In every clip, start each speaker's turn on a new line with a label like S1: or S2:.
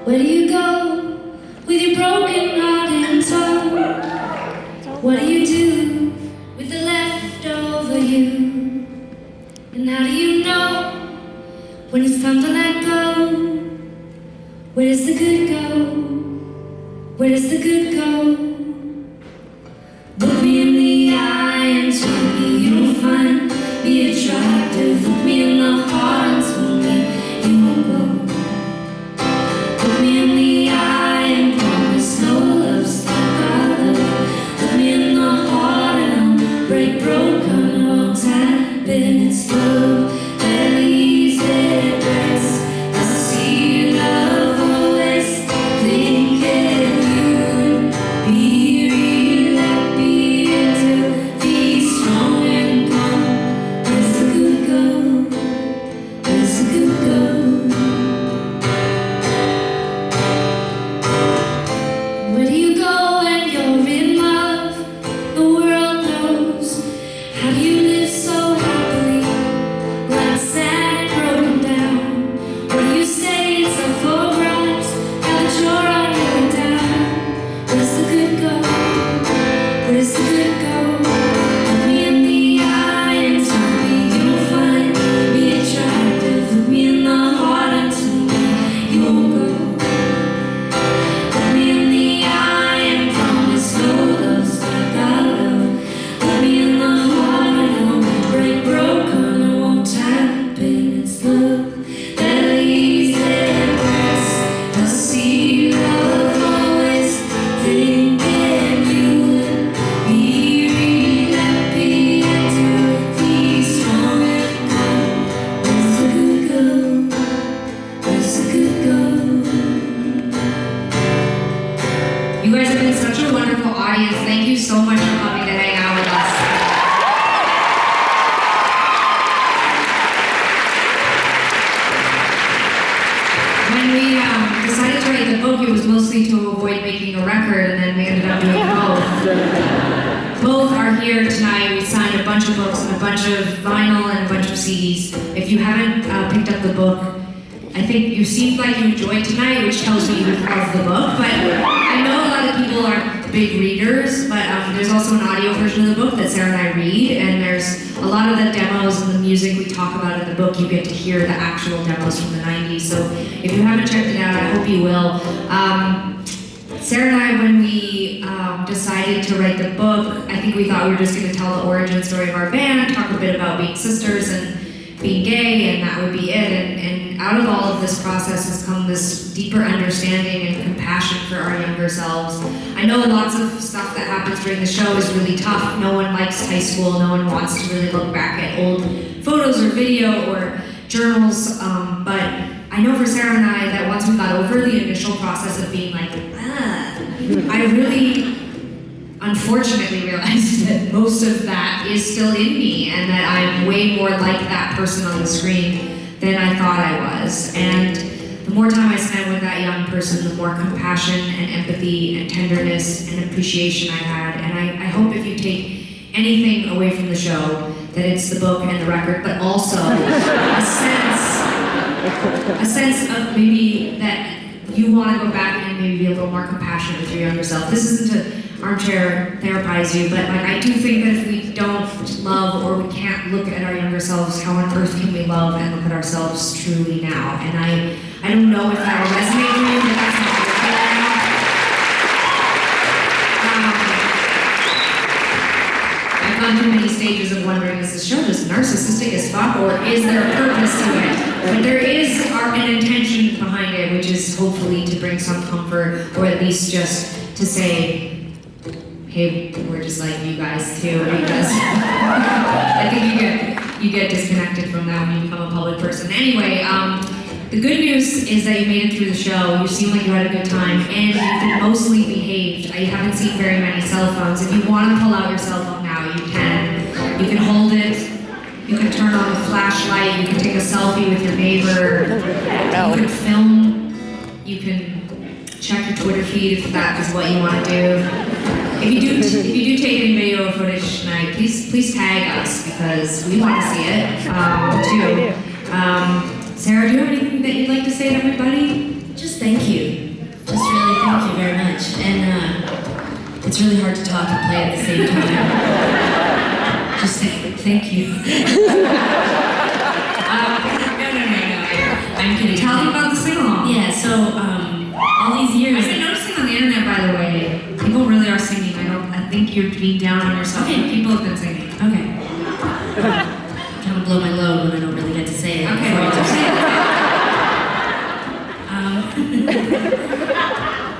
S1: Where do you go with your broken heart and tongue? What do you do with the leftover you? And how do you know when it's time to let go? Where does the good go? Where does the good go? Look me in the eye and tell me you'll find me attractive. Look me in the heart and tell me you won't go. Look me in the eye and promise no love's like our love. Look me in the heart and I'll break broken, I'll tap in its love. That leaves it rest. I see love always thinking you would be real. Let me into be strong and calm. Where's the good go? Where's the good go? Where do you go when you're in love? The world knows. How do you live so happily? Like sad and broken down. Where do you stay? It's up for grabs. Now that you're on your way down. Where's the good go? Where's the good go? Look me in the eye and tell me you'll find me attractive. Look me in the heart and tell me you won't go. Look me in the eye and promise no love's like our love. Look me in the heart and I'll break broken. I won't tap in its love. That leaves it rest. I see love always thinking you would be real. Let me into be strong and calm. Where's the good go? Where's the good go?
S2: You guys have been such a wonderful audience. Thank you so much for coming to hang out with us. When we decided to write the book, it was mostly to avoid making a record, and then we ended up doing both. Both are here tonight. We signed a bunch of books and a bunch of vinyl and a bunch of CDs. If you haven't picked up the book, I think you seemed like you enjoyed tonight, which tells me you love the book. But I know a lot of people aren't big readers, but there's also an audio version of the book that Sara and I read, and there's a lot of the demos and the music we talk about in the book. You get to hear the actual demos from the 90s. So if you haven't checked it out, I hope you will. Sara and I, when we decided to write the book, I think we thought we were just going to tell the origin story of our band, talk a bit about being sisters and being gay, and that would be it. And out of all of this process has come this deeper understanding and compassion for our younger selves. I know lots of stuff that happens during the show is really tough. No one likes high school. No one wants to really look back at old photos or video or journals. But I know for Sara and I that once we got over the initial process of being like, I really unfortunately realized that most of that is still in me, and that I'm way more like that person on the screen than I thought I was. And the more time I spent with that young person, the more compassion and empathy and tenderness and appreciation I had. And I hope if you take anything away from the show, that it's the book and the record, but also a sense of maybe that you want to go back and maybe be a little more compassionate with your younger self. This isn't to armchair therapize you, but like I do think that if we don't love, or we can't look at our younger selves, how on earth can we love and look at ourselves truly now? And I don't know if that will resonate with you, but that's not what I feel right now. I've gone through many stages of wondering, is this show just narcissistic as fuck, or is there a purpose to it? But there is an intention behind it, which is hopefully to bring some comfort, or at least just to say, hey, we're just like you guys too, because I think you get disconnected from that when you become a public person. Anyway, the good news is that you made it through the show. You seem like you had a good time, and you've been mostly behaved. I haven't seen very many cell phones. If you want to pull out your cell phone now, you can. You can hold it. You can turn on the flashlight. You can take a selfie with your neighbor. You can film. You can check your Twitter feed if that is what you want to do. If you do take any video or footage tonight, please tag us, because we want to see it too. Sara, do you have anything that you'd like to say to everybody?
S1: Just thank you. Just really thank you very much. And it's really hard to talk and play at the same time. Just thank you. I'm kidding.
S2: Tell them about the sing-along.
S1: Yeah, so all these years.
S2: I've been noticing on the internet, by the way, people really are singing. I think you're being down on yourself.
S1: Okay.
S2: But people have been singing.
S1: Okay. Kind of blow my load when I don't really get to say it.
S2: Okay, well, just say it.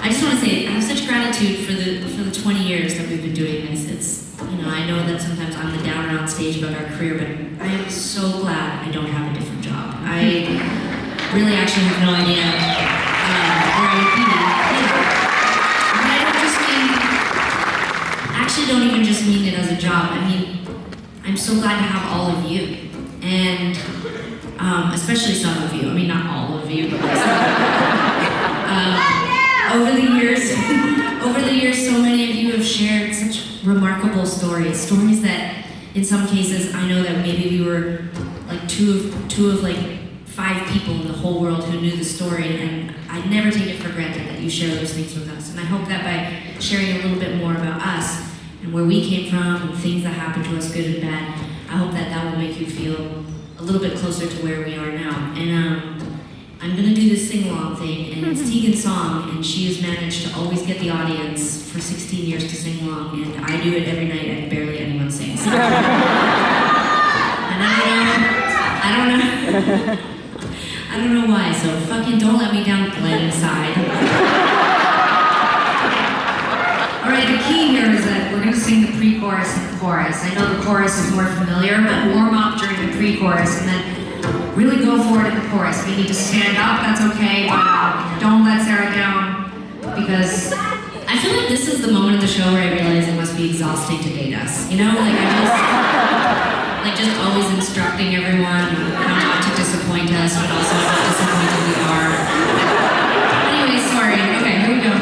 S1: I just want to say I have such gratitude for the 20 years that we've been doing this. It's, I know that sometimes I'm the downer on stage about our career, but I am so glad I don't have a different job. I really actually have no idea where I would be. But I don't just mean, actually don't even just mean it as a job. I mean, I'm so glad to have all of you, and especially some of you. I mean, not all of you, but like over the years, so many of you have shared such remarkable stories that, in some cases, I know that maybe we were like two of like 5 people in the whole world who knew the story, and I never take it for granted that you share those things with us. And I hope that by sharing a little bit more about us and where we came from and things that happened to us, good and bad, I hope that will make you feel a little bit closer to where we are now. And I'm gonna do this sing-along thing, and it's Tegan's song, and she has managed to always get the audience for 16 years to sing along, and I do it every night and barely anyone sings. And I don't know why, so fucking don't let me down, Glenside.
S2: Alright, the key here is that we're going to sing the pre-chorus and the chorus. I know the chorus is more familiar, but warm up during the pre-chorus and then really go for it in the chorus. If you need to stand up, that's okay, but don't let Sara down, because
S1: I feel like this is the moment of the show where I realize it must be exhausting to date us. I just always instructing everyone how not to disappoint us, but also how disappointed we are. Anyway, sorry. Okay, here we go.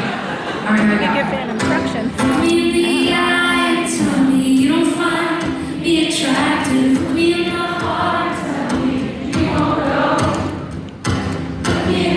S1: All right, here we go.
S3: Give them instructions.
S1: Look me in the eye and tell me you don't find me attractive. Look me in the heart, tell me you don't know. Look me in